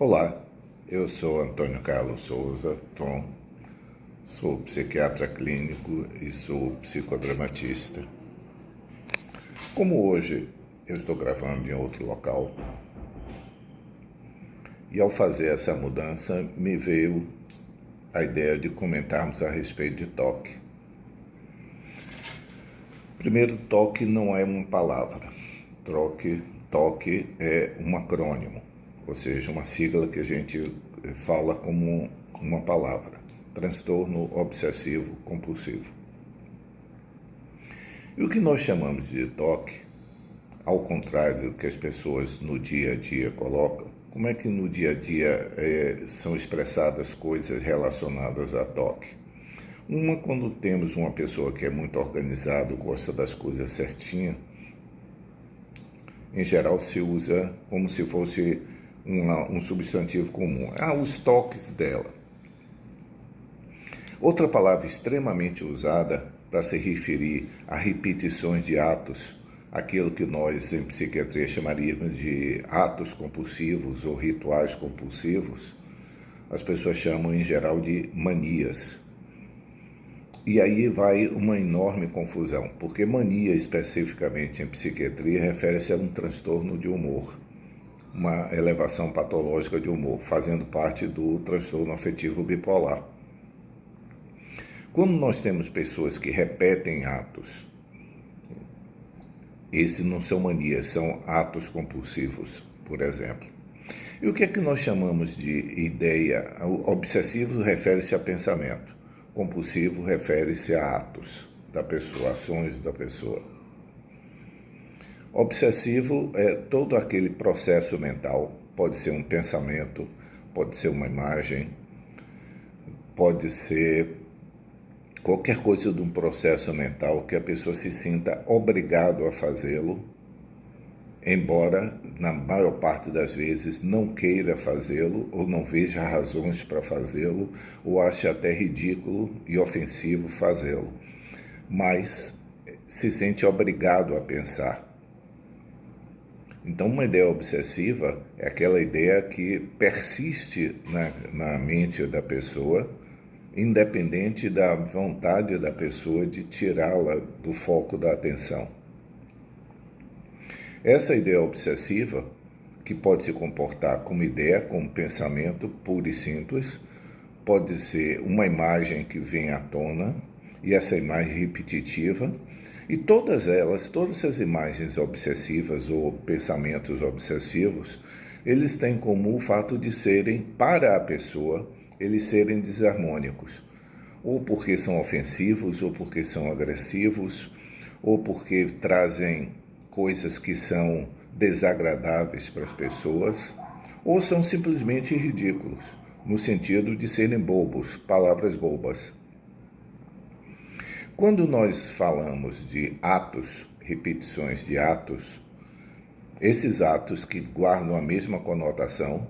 Olá, eu sou Antônio Carlos Souza, Tom, sou psiquiatra clínico e sou psicodramatista. Como hoje eu estou gravando em outro local, e ao fazer essa mudança me veio a ideia de comentarmos a respeito de toque. Primeiro, toque não é uma palavra, toque é um acrônimo, ou seja, uma sigla que a gente fala como uma palavra: transtorno obsessivo compulsivo. E o que nós chamamos de toque, ao contrário do que as pessoas no dia a dia colocam, como é que no dia a dia são expressadas coisas relacionadas a toque? Uma, quando temos uma pessoa que é muito organizada, gosta das coisas certinhas, em geral se usa como se fosse um substantivo comum. Os toques dela. Outra palavra extremamente usada para se referir a repetições de atos, aquilo que nós em psiquiatria chamaríamos de atos compulsivos ou rituais compulsivos, as pessoas chamam em geral de manias. E aí vai uma enorme confusão, porque mania especificamente em psiquiatria refere-se a um transtorno de humor, uma elevação patológica de humor, fazendo parte do transtorno afetivo bipolar. Quando nós temos pessoas que repetem atos, esses não são manias, são atos compulsivos, por exemplo. E o que é que nós chamamos de ideia? O obsessivo refere-se a pensamento, compulsivo refere-se a atos da pessoa, ações da pessoa. Obsessivo é todo aquele processo mental, pode ser um pensamento, pode ser uma imagem, pode ser qualquer coisa de um processo mental que a pessoa se sinta obrigado a fazê-lo, embora na maior parte das vezes não queira fazê-lo ou não veja razões para fazê-lo ou ache até ridículo e ofensivo fazê-lo, mas se sente obrigado a pensar. Então, uma ideia obsessiva é aquela ideia que persiste na mente da pessoa, independente da vontade da pessoa de tirá-la do foco da atenção. Essa ideia obsessiva, que pode se comportar como ideia, como pensamento puro e simples, pode ser uma imagem que vem à tona, e essa imagem repetitiva, e todas essas imagens obsessivas ou pensamentos obsessivos, eles têm em comum o fato de serem, para a pessoa, eles serem desarmônicos, ou porque são ofensivos, ou porque são agressivos, ou porque trazem coisas que são desagradáveis para as pessoas, ou são simplesmente ridículos, no sentido de serem bobos, palavras bobas. Quando nós falamos de atos, repetições de atos, esses atos que guardam a mesma conotação,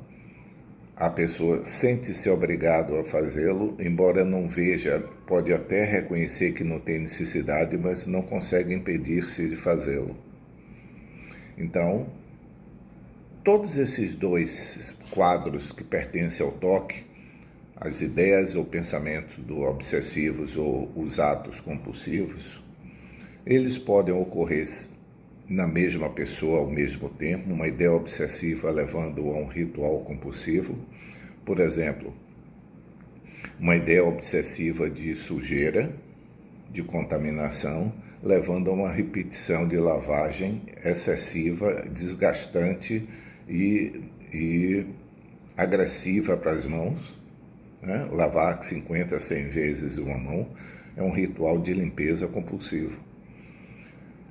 a pessoa sente-se obrigado a fazê-lo, embora não veja, pode até reconhecer que não tem necessidade, mas não consegue impedir-se de fazê-lo. Então, todos esses dois quadros que pertencem ao toque, as ideias ou pensamentos do obsessivos ou os atos compulsivos, eles podem ocorrer na mesma pessoa ao mesmo tempo, uma ideia obsessiva levando a um ritual compulsivo. Por exemplo, uma ideia obsessiva de sujeira, de contaminação, levando a uma repetição de lavagem excessiva, desgastante e agressiva para as mãos. Lavar 50, 100 vezes uma mão é um ritual de limpeza compulsivo.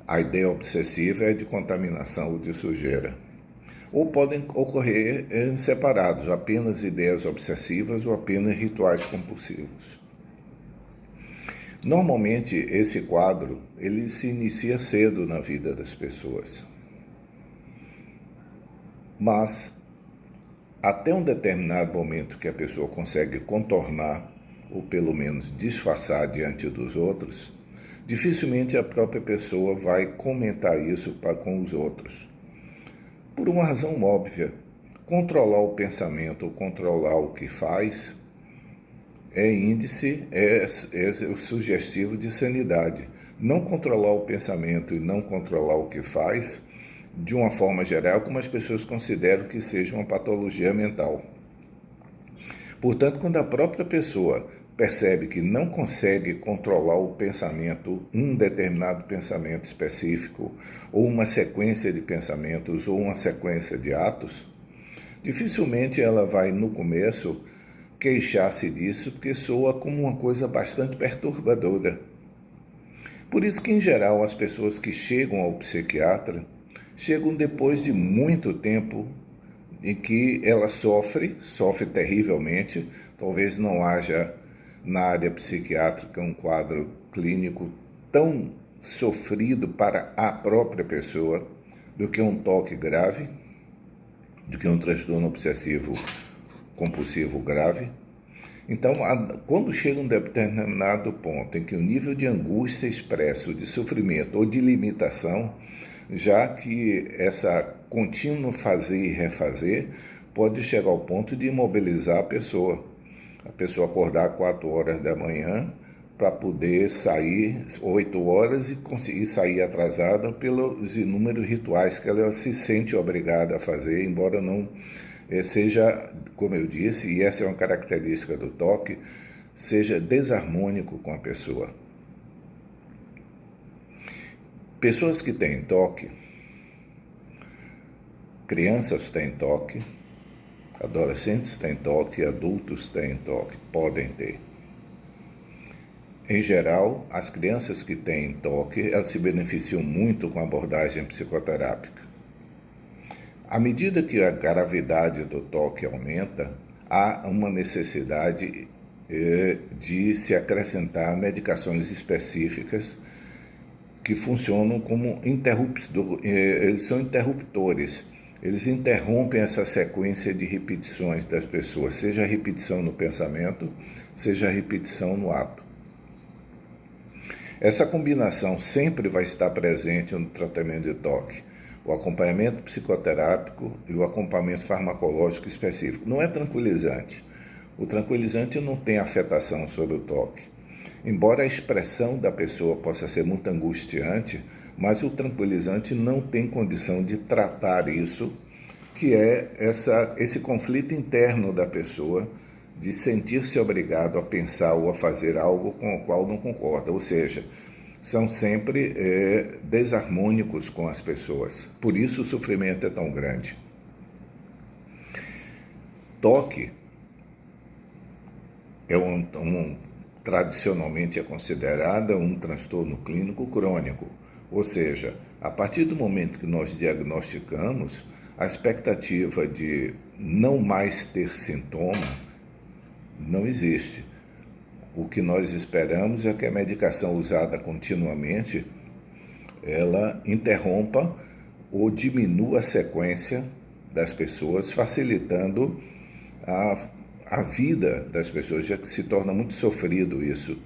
A ideia obsessiva é de contaminação ou de sujeira. Ou podem ocorrer separados, apenas ideias obsessivas ou apenas rituais compulsivos. Normalmente, esse quadro ele se inicia cedo na vida das pessoas. Mas, até um determinado momento que a pessoa consegue contornar, ou pelo menos disfarçar diante dos outros, dificilmente a própria pessoa vai comentar isso com os outros. Por uma razão óbvia. controlar o pensamento ou controlar o que faz é índice, é o sugestivo de sanidade. Não controlar o pensamento e não controlar o que faz, de uma forma geral, como as pessoas consideram que seja uma patologia mental. Portanto, quando a própria pessoa percebe que não consegue controlar o pensamento, um determinado pensamento específico, ou uma sequência de pensamentos, ou uma sequência de atos, dificilmente ela vai, no começo, queixar-se disso, porque soa como uma coisa bastante perturbadora. Por isso que, em geral, as pessoas que chegam ao psiquiatra chegam depois de muito tempo em que ela sofre terrivelmente. Talvez não haja na área psiquiátrica um quadro clínico tão sofrido para a própria pessoa do que um toque grave, do que um transtorno obsessivo compulsivo grave. Então, quando chega um determinado ponto em que o nível de angústia expresso, de sofrimento ou de limitação, já que essa contínuo fazer e refazer pode chegar ao ponto de imobilizar a pessoa acordar 4 horas da manhã para poder sair 8 horas e conseguir sair atrasada pelos inúmeros rituais que ela se sente obrigada a fazer, embora não seja, como eu disse, e essa é uma característica do toque, seja desarmônico com a pessoa. Pessoas que têm toque, crianças têm toque, adolescentes têm toque, adultos têm toque, podem ter. Em geral, as crianças que têm toque, elas se beneficiam muito com a abordagem psicoterápica. À medida que a gravidade do toque aumenta, há uma necessidade de se acrescentar medicações específicas que funcionam como eles são interruptores. Eles interrompem essa sequência de repetições das pessoas, seja a repetição no pensamento, seja a repetição no ato. Essa combinação sempre vai estar presente no tratamento de toque. O acompanhamento psicoterápico e o acompanhamento farmacológico específico. Não é tranquilizante. O tranquilizante não tem afetação sobre o toque. Embora a expressão da pessoa possa ser muito angustiante, mas o tranquilizante não tem condição de tratar isso, que é esse conflito interno da pessoa de sentir-se obrigado a pensar ou a fazer algo com o qual não concorda. Ou seja, são sempre desarmônicos com as pessoas. Por isso o sofrimento é tão grande. Toque tradicionalmente é considerada um transtorno clínico crônico. Ou seja, a partir do momento que nós diagnosticamos, a expectativa de não mais ter sintoma não existe. O que nós esperamos é que a medicação usada continuamente, ela interrompa ou diminua a sequência das pessoas, facilitando a vida das pessoas, já que se torna muito sofrido isso.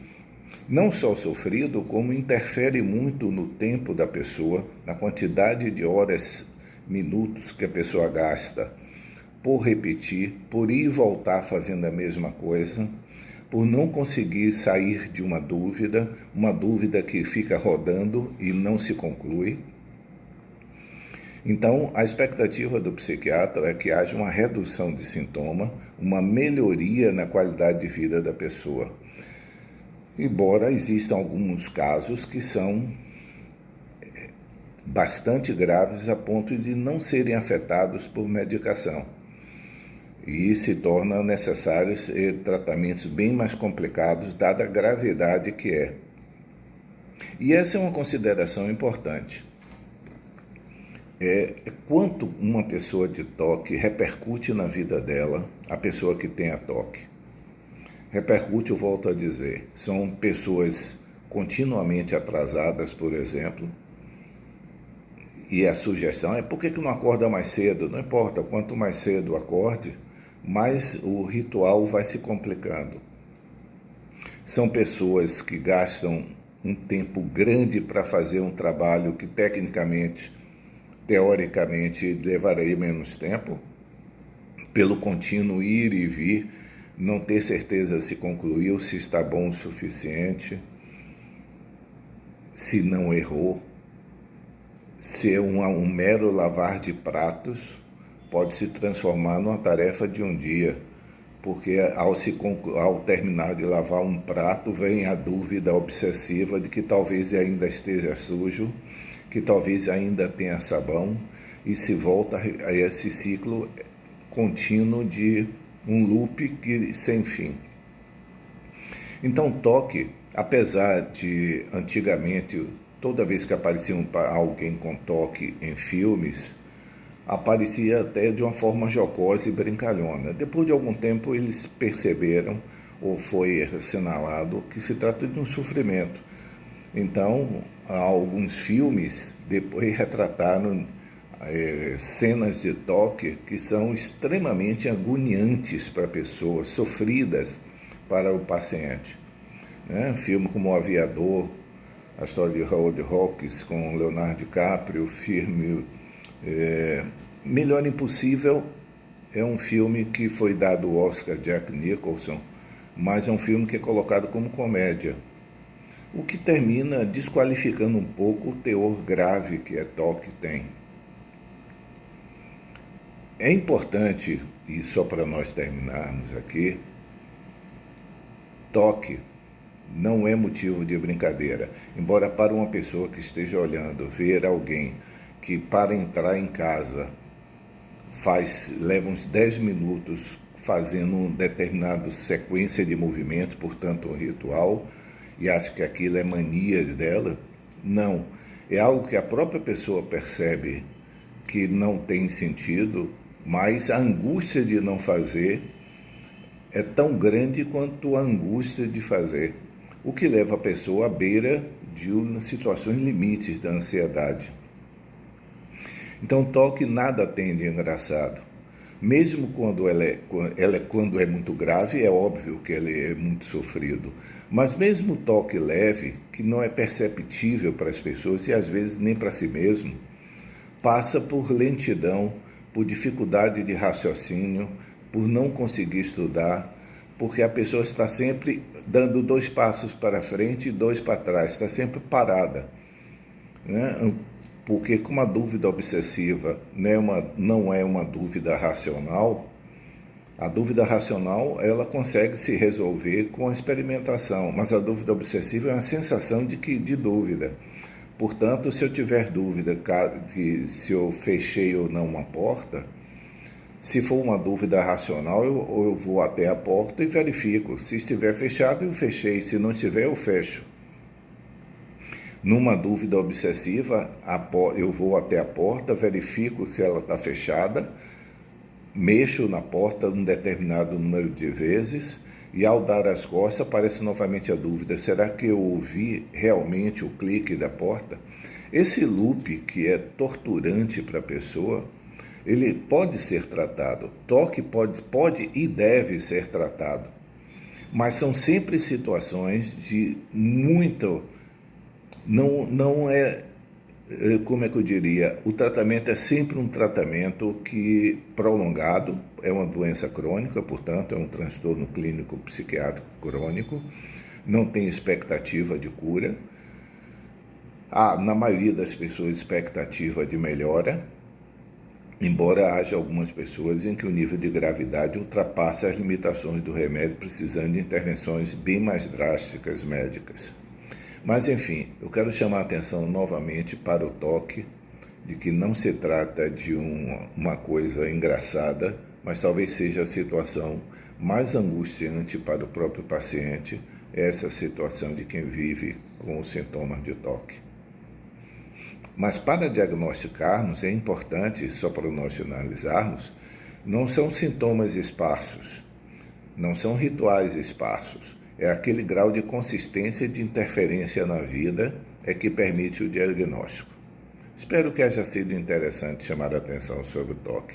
Não só sofrido, como interfere muito no tempo da pessoa, na quantidade de horas, minutos que a pessoa gasta por repetir, por ir e voltar fazendo a mesma coisa, por não conseguir sair de uma dúvida que fica rodando e não se conclui. Então, a expectativa do psiquiatra é que haja uma redução de sintoma, uma melhoria na qualidade de vida da pessoa. Embora existam alguns casos que são bastante graves a ponto de não serem afetados por medicação. E se tornam necessários tratamentos bem mais complicados, dada a gravidade que é. E essa é uma consideração importante. Quanto uma pessoa de toque repercute na vida dela, a pessoa que tem a toque. Repercute, eu volto a dizer, são pessoas continuamente atrasadas, por exemplo, e a sugestão é: por que não acorda mais cedo? Não importa, quanto mais cedo acorde, mais o ritual vai se complicando. São pessoas que gastam um tempo grande para fazer um trabalho que tecnicamente, teoricamente, levaria menos tempo, pelo contínuo ir e vir, não ter certeza se concluiu, se está bom o suficiente, se não errou. Ser um mero lavar de pratos pode se transformar numa tarefa de um dia, porque ao terminar de lavar um prato, vem a dúvida obsessiva de que talvez ainda esteja sujo, que talvez ainda tenha sabão, e se volta a esse ciclo contínuo de um loop sem fim. Então, toque, apesar de antigamente, toda vez que aparecia alguém com toque em filmes, aparecia até de uma forma jocosa e brincalhona. Depois de algum tempo eles perceberam, ou foi assinalado, que se trata de um sofrimento. Então, alguns filmes depois retrataram cenas de toque que são extremamente agoniantes para a pessoa, sofridas para o paciente. Filme como O Aviador, a história de Howard Hawks com Leonardo DiCaprio, o filme Melhor Impossível é um filme que foi dado o Oscar Jack Nicholson, mas é um filme que é colocado como comédia, o que termina desqualificando um pouco o teor grave que toque tem. É importante, e só para nós terminarmos aqui, toque não é motivo de brincadeira. Embora para uma pessoa que esteja olhando, ver alguém que para entrar em casa leva uns 10 minutos fazendo uma determinada sequência de movimentos, portanto um ritual, e acha que aquilo é mania dela, não. É algo que a própria pessoa percebe que não tem sentido, mas a angústia de não fazer é tão grande quanto a angústia de fazer, o que leva a pessoa à beira de situações limites da ansiedade. Então, toque nada tem de engraçado. Mesmo quando quando é muito grave, é óbvio que ele é muito sofrido. Mas mesmo toque leve, que não é perceptível para as pessoas e às vezes nem para si mesmo, passa por lentidão, por dificuldade de raciocínio, por não conseguir estudar, porque a pessoa está sempre dando 2 passos para frente e 2 para trás, está sempre parada, Porque como a dúvida obsessiva não é uma dúvida racional, a dúvida racional ela consegue se resolver com a experimentação, mas a dúvida obsessiva é uma sensação de dúvida. Portanto, se eu tiver dúvida de se eu fechei ou não uma porta, se for uma dúvida racional, eu vou até a porta e verifico. Se estiver fechado, eu fechei. Se não estiver, eu fecho. Numa dúvida obsessiva, eu vou até a porta, verifico se ela está fechada, mexo na porta um determinado número de vezes e ao dar as costas aparece novamente a dúvida, será que eu ouvi realmente o clique da porta? Esse loop que é torturante para a pessoa, ele pode ser tratado, toque pode e deve ser tratado, mas são sempre situações de muito... Não é, como é que eu diria, o tratamento é sempre um tratamento que prolongado, é uma doença crônica, portanto é um transtorno clínico psiquiátrico crônico, não tem expectativa de cura, há na maioria das pessoas expectativa de melhora, embora haja algumas pessoas em que o nível de gravidade ultrapassa as limitações do remédio, precisando de intervenções bem mais drásticas médicas. Mas, enfim, eu quero chamar a atenção novamente para o toque, de que não se trata de uma coisa engraçada, mas talvez seja a situação mais angustiante para o próprio paciente, essa situação de quem vive com os sintomas de toque. Mas para diagnosticarmos, é importante, só para nós finalizarmos, não são sintomas esparsos, não são rituais esparsos, é aquele grau de consistência e de interferência na vida que permite o diagnóstico. Espero que haja sido interessante chamar a atenção sobre o toque.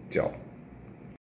Tchau.